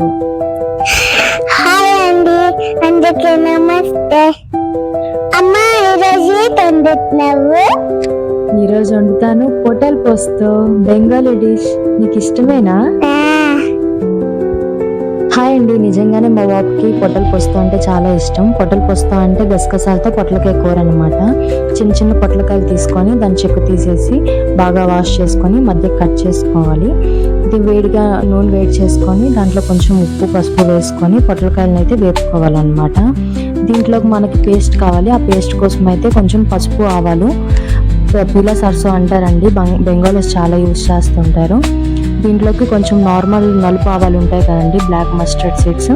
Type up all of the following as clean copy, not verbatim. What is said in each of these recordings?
పసుపు. హాయ్ అండి, అందరికీ నమస్తే. అమ్మా ఈరోజు వండుతున్నావు? ఈరోజు వండుతాను పొటల్ పోస్తో, బెంగాలీ డిష్. నీకు ఇష్టమేనా? హాయ్ అండి, నిజంగానే మా బాబుకి పొట్టలు పోస్తా అంటే చాలా ఇష్టం. పొట్టలు పోస్తా అంటే గసగసాలతో పొట్లకాయ కూర అనమాట. చిన్న చిన్న పొట్లకాయలు తీసుకొని దాని చెక్కు తీసేసి బాగా వాష్ చేసుకొని మధ్య కట్ చేసుకోవాలి. ఇది వేడిగా నూనె వేడి చేసుకొని దాంట్లో కొంచెం ఉప్పు పసుపు వేసుకొని పొట్లకాయలను అయితే వేపుకోవాలన్నమాట. దీంట్లోకి మనకి పేస్ట్ కావాలి. ఆ పేస్ట్ కోసం అయితే కొంచెం పసుపు ఆవాలు, పీలా సర్సో అంటారండి, బెంగాలీస్ చాలా యూజ్ చేస్తుంటారు. దీంట్లోకి కొంచెం నార్మల్ నలుపు ఆవాలు ఉంటాయి కదండి, బ్లాక్ మస్టర్డ్ సీడ్స్,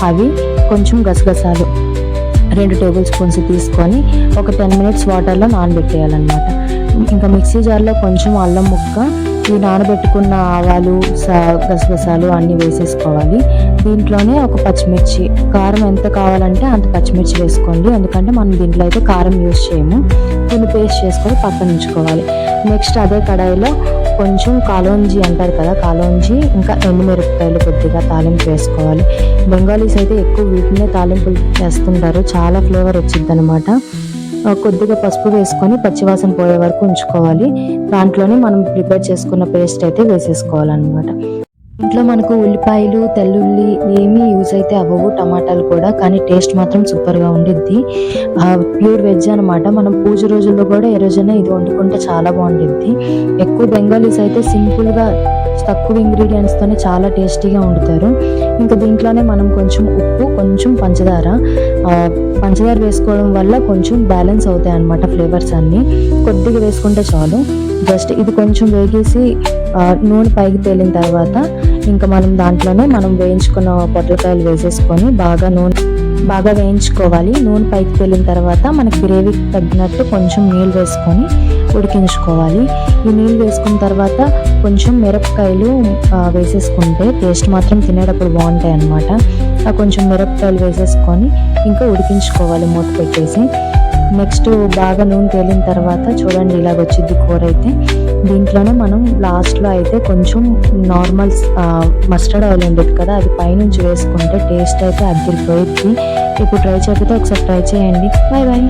అవి కొంచెం గసగసాలు 2 టేబుల్ స్పూన్స్ తీసుకొని ఒక 10 మినిట్స్ వాటర్లో నానబెట్టేయాలన్నమాట. ఇంకా మిక్సీ జార్లో కొంచెం అల్లం ముక్క, ఈ నానబెట్టుకున్న ఆవాలు గసగసాలు అన్నీ వేసేసుకోవాలి. దీంట్లోనే ఒక పచ్చిమిర్చి, కారం ఎంత కావాలంటే అంత పచ్చిమిర్చి వేసుకోండి, ఎందుకంటే మనం దీంట్లో అయితే కారం యూజ్ చేయము. దీన్ని పేస్ట్ చేసుకొని పక్కన ఉంచుకోవాలి. నెక్స్ట్ అదే కడాయిలో కొంచెం కాలోంజీ అంటారు కదా, కాలోంజీ ఇంకా ఎండుమిరపకాయలు కొద్దిగా తాలింపు వేసుకోవాలి. బెంగాలీస్ అయితే ఎక్కువ వీటినే తాలింపులు వేస్తుంటారు, చాలా ఫ్లేవర్ వచ్చింది అనమాట. కొద్దిగా పసుపు వేసుకొని పచ్చివాసన పోయే వరకు ఉంచుకోవాలి. దాంట్లోనే మనం ప్రిపేర్ చేసుకున్న పేస్ట్ అయితే వేసేసుకోవాలన్నమాట. ఇంట్లో మనకు ఉల్లిపాయలు తెల్లుల్లి ఏమీ యూజ్ అయితే అవ్వవు, టమాటాలు కూడా, కానీ టేస్ట్ మాత్రం సూపర్గా ఉండిద్ది. ప్యూర్ వెజ్ అనమాట. మనం పూజ రోజుల్లో కూడా ఏ రోజైనా ఇది వండుకుంటే చాలా బాగుండిద్ది. ఎక్కువ బెంగాలీస్ అయితే సింపుల్గా తక్కువ ఇంగ్రీడియంట్స్తోనే చాలా టేస్టీగా వండుతారు. ఇంకా దీంట్లోనే మనం కొంచెం ఉప్పు, కొంచెం పంచదార వేసుకోవడం వల్ల కొంచెం బ్యాలెన్స్ అవుతాయి అన్నమాట ఫ్లేవర్స్ అన్నీ. కొద్దిగా వేసుకుంటే చాలు. జస్ట్ ఇది కొంచెం వేగేసి నూనె పైకి తేలిన తర్వాత ఇంకా మనం దాంట్లోనే మనం వేయించుకున్న పొట్లకాయలు వేసేసుకొని బాగా వేయించుకోవాలి. నూనె పైకి తేలిన తర్వాత మనకి గ్రేవీకి తగ్గినట్టు కొంచెం నీళ్ళు వేసుకొని ఉడికించుకోవాలి. ఈ నీళ్ళు వేసుకున్న తర్వాత కొంచెం మిరపకాయలు వేసేసుకుంటే టేస్ట్ మాత్రం తినేటప్పుడు బాగుంటాయి అన్నమాట. కొంచెం మిరపకాయలు వేసేసుకొని ఇంకా ఉడికించుకోవాలి మూత పెట్టేసి. నెక్స్ట్ బాగా నూనె తేలిన తర్వాత చూడండి ఇలాగ వచ్చింది కూర అయితే. దీంట్లోనే మనం లాస్ట్లో అయితే కొంచెం నార్మల్ మస్టర్డ్ ఆయిల్ ఉండేది కదా, అది పైనుంచి వేసుకుంటే టేస్ట్ అయితే అదిరిపోయింది. ఇప్పుడు ట్రై చేయకపోతే ఒకసారి ట్రై చేయండి. Bye bye.